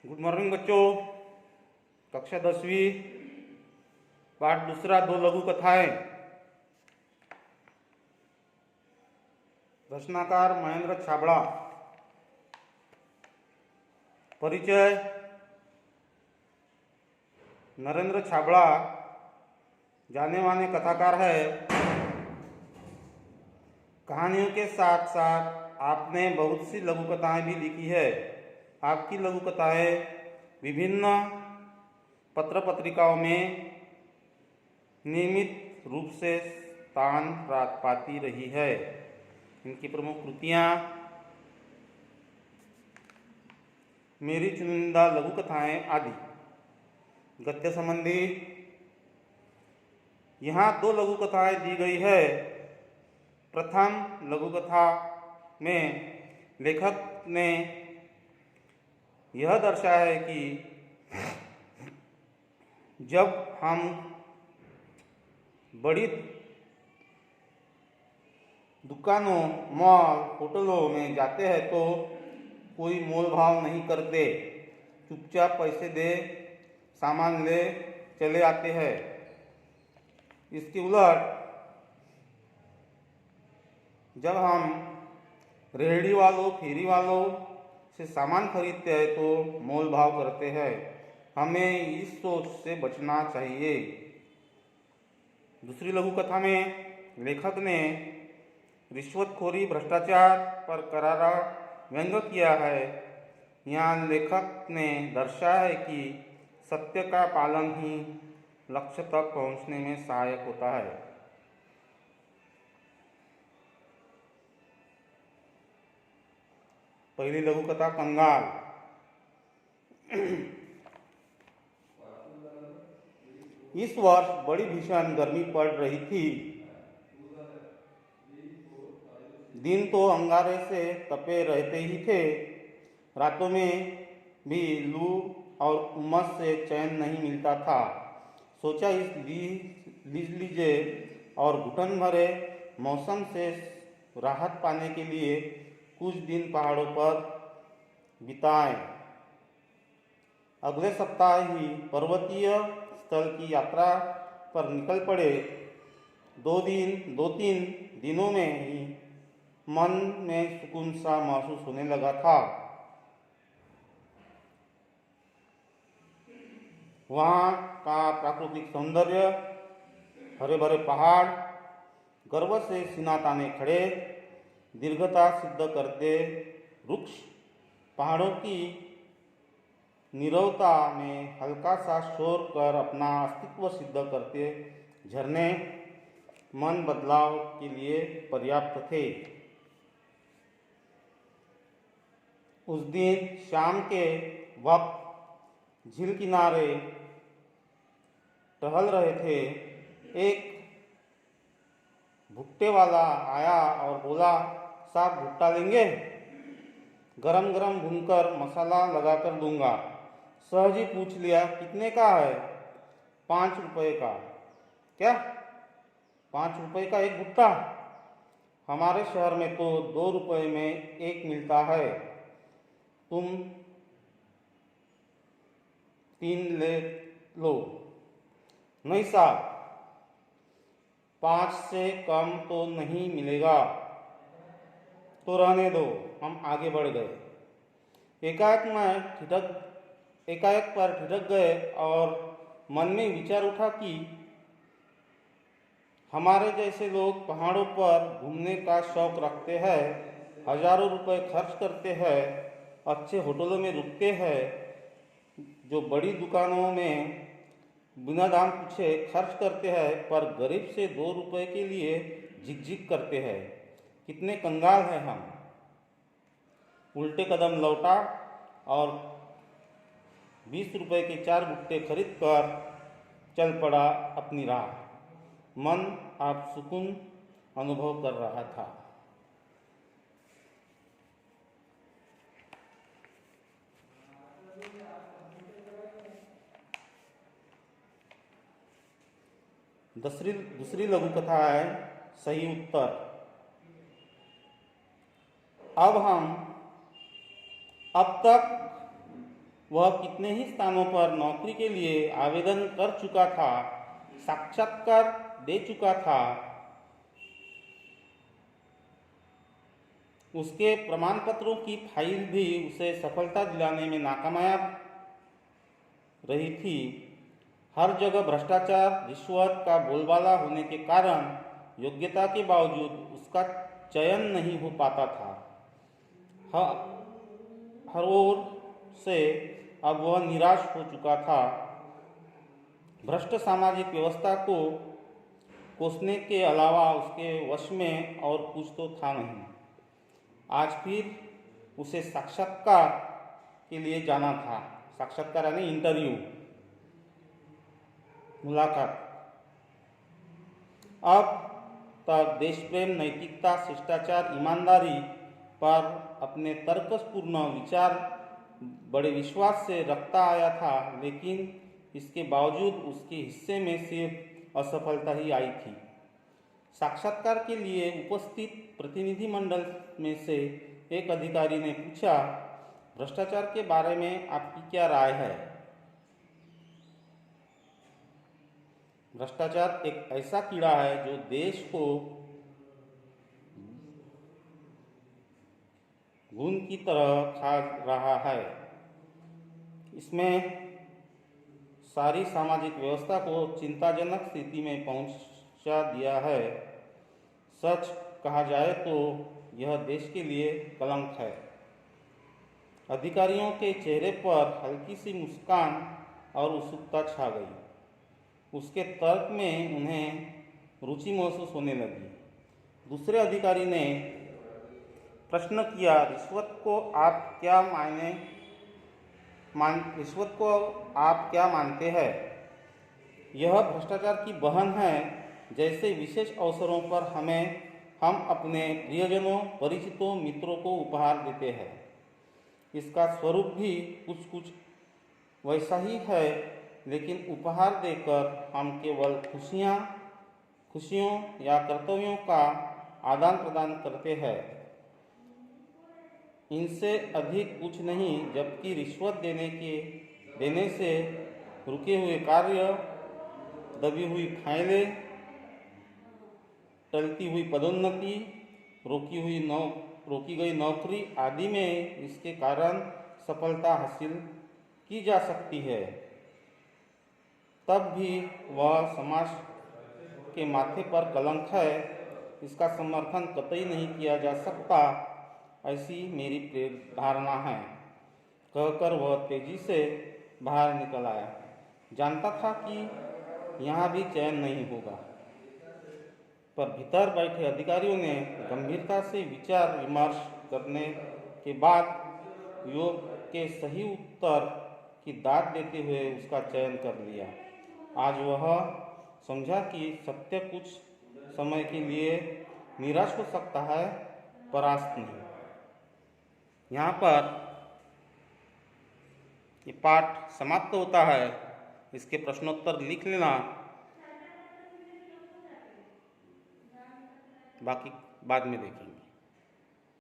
Good morning बच्चों। कक्षा 10वीं पाठ दूसरा, दो लघु कथाएं। रचनाकार महेंद्र छाबड़ा। परिचय। नरेंद्र छाबड़ा जाने माने कथाकार है। कहानियों के साथ साथ आपने बहुत सी लघु कथाएं भी लिखी है। आपकी लघु कथाएं विभिन्न पत्र पत्रिकाओं में नियमित रूप से स्थान पाती रही है। इनकी प्रमुख कृतियां मेरी चुनिंदा लघु कथाएं आदि। गद्य संबंधी यहाँ दो लघु कथाएं दी गई है। प्रथम लघु कथा में लेखक ने यह दर्शाया है कि जब हम बड़ी दुकानों, मॉल, होटलों में जाते हैं तो कोई मोल भाव नहीं करते, चुपचाप पैसे दे सामान ले चले आते हैं। इसके उलट जब हम रेहड़ी वालों, फेरी वालों से सामान खरीदते हैं तो मोल भाव करते हैं। हमें इस सोच से बचना चाहिए। दूसरी लघु कथा में लेखक ने रिश्वतखोरी, भ्रष्टाचार पर करारा व्यंग किया है। यहाँ लेखक ने दर्शाया है कि सत्य का पालन ही लक्ष्य तक पहुँचने में सहायक होता है। पहली लघु कथा कंगाल। इस वर्ष बड़ी भीषण गर्मी पड़ रही थी। दिन तो अंगारे से तपे रहते ही थे, रातों में भी लू और उमस से चैन नहीं मिलता था। सोचा इस लीजिए और घुटन भरे मौसम से राहत पाने के लिए कुछ दिन पहाड़ों पर बिताएं। अगले सप्ताह ही पर्वतीय स्थल की यात्रा पर निकल पड़े। दो तीन दिनों में ही मन में सुकून सा महसूस होने लगा था। वहाँ का प्राकृतिक सौंदर्य, हरे भरे पहाड़ गर्व से सीना ताने खड़े, दीर्घता सिद्ध करते वृक्ष, पहाड़ों की नीरवता में हल्का सा शोर कर अपना अस्तित्व सिद्ध करते झरने मन बदलाव के लिए पर्याप्त थे। उस दिन शाम के वक्त झील किनारे टहल रहे थे। एक भुट्टे वाला आया और बोला, साहब भुट्टा लेंगे? गरम गरम भूनकर मसाला लगाकर दूंगा। सहज ही पूछ लिया, कितने का है? 5 रुपये का। क्या 5 रुपये का एक भुट्टा? हमारे शहर में तो 2 रुपये में एक मिलता है। तुम 3 ले लो। नहीं साहब, 5 से कम तो नहीं मिलेगा। तो रहने दो। हम आगे बढ़ गए। एकाएक पर ठिठक गए और मन में विचार उठा कि हमारे जैसे लोग पहाड़ों पर घूमने का शौक रखते हैं, हजारों रुपए खर्च करते हैं, अच्छे होटलों में रुकते हैं, जो बड़ी दुकानों में बिना दाम पूछे खर्च करते हैं, पर गरीब से 2 रुपए के लिए झिकझिक करते हैं। कितने कंगाल हैं हम। उल्टे कदम लौटा और 20 रुपए के 4 भुट्टे खरीद कर चल पड़ा अपनी राह। मन आप सुकून अनुभव कर रहा था। दूसरी लघु कथा है सही उत्तर। अब तक वह कितने ही स्थानों पर नौकरी के लिए आवेदन कर चुका था, साक्षात्कार दे चुका था। उसके प्रमाण पत्रों की फाइल भी उसे सफलता दिलाने में नाकामयाब रही थी। हर जगह भ्रष्टाचार, रिश्वत का बोलबाला होने के कारण योग्यता के बावजूद उसका चयन नहीं हो पाता था। हर ओर से अब वह निराश हो चुका था। भ्रष्ट सामाजिक व्यवस्था को कोसने के अलावा उसके वश में और कुछ तो था नहीं। आज फिर उसे साक्षात्कार के लिए जाना था। साक्षात्कार यानी इंटरव्यू, मुलाकात। अब तक देश प्रेम, नैतिकता, शिष्टाचार, ईमानदारी पर अपने तर्कपूर्ण विचार बड़े विश्वास से रखता आया था, लेकिन इसके बावजूद उसके हिस्से में सिर्फ असफलता ही आई थी। साक्षात्कार के लिए उपस्थित प्रतिनिधि मंडल में से एक अधिकारी ने पूछा, भ्रष्टाचार के बारे में आपकी क्या राय है? भ्रष्टाचार एक ऐसा कीड़ा है जो देश को घुन की तरह खा रहा है। इसमें सारी सामाजिक व्यवस्था को चिंताजनक स्थिति में पहुंचा दिया है। सच कहा जाए तो यह देश के लिए कलंक है। अधिकारियों के चेहरे पर हल्की सी मुस्कान और उत्सुकता छा गई। उसके तर्क में उन्हें रुचि महसूस होने लगी। दूसरे अधिकारी ने प्रश्न किया, रिश्वत को आप क्या मानते हैं? यह भ्रष्टाचार की बहन है। जैसे विशेष अवसरों पर हम अपने प्रियजनों, परिचितों, मित्रों को उपहार देते हैं। इसका स्वरूप भी कुछ वैसा ही है, लेकिन उपहार देकर हम केवल खुशियों या कर्तव्यों का आदान प्रदान करते हैं, इनसे अधिक कुछ नहीं। जबकि रिश्वत देने से रुके हुए कार्य, दबी हुई फाइलें, टलती हुई पदोन्नति, रोकी गई नौकरी आदि में इसके कारण सफलता हासिल की जा सकती है, तब भी वह समाज के माथे पर कलंक है। इसका समर्थन कतई नहीं किया जा सकता, ऐसी मेरी धारणा है, कहकर वह तेजी से बाहर निकल आया। जानता था कि यहाँ भी चयन नहीं होगा, पर भीतर बैठे अधिकारियों ने गंभीरता से विचार विमर्श करने के बाद योग के सही उत्तर की दाद देते हुए उसका चयन कर लिया। आज वह समझा कि सत्य कुछ समय के लिए निराश हो सकता है, परास्त नहीं। यहाँ पर ये पाठ समाप्त होता है। इसके प्रश्नोत्तर लिख लेना, बाकी बाद में देखेंगे।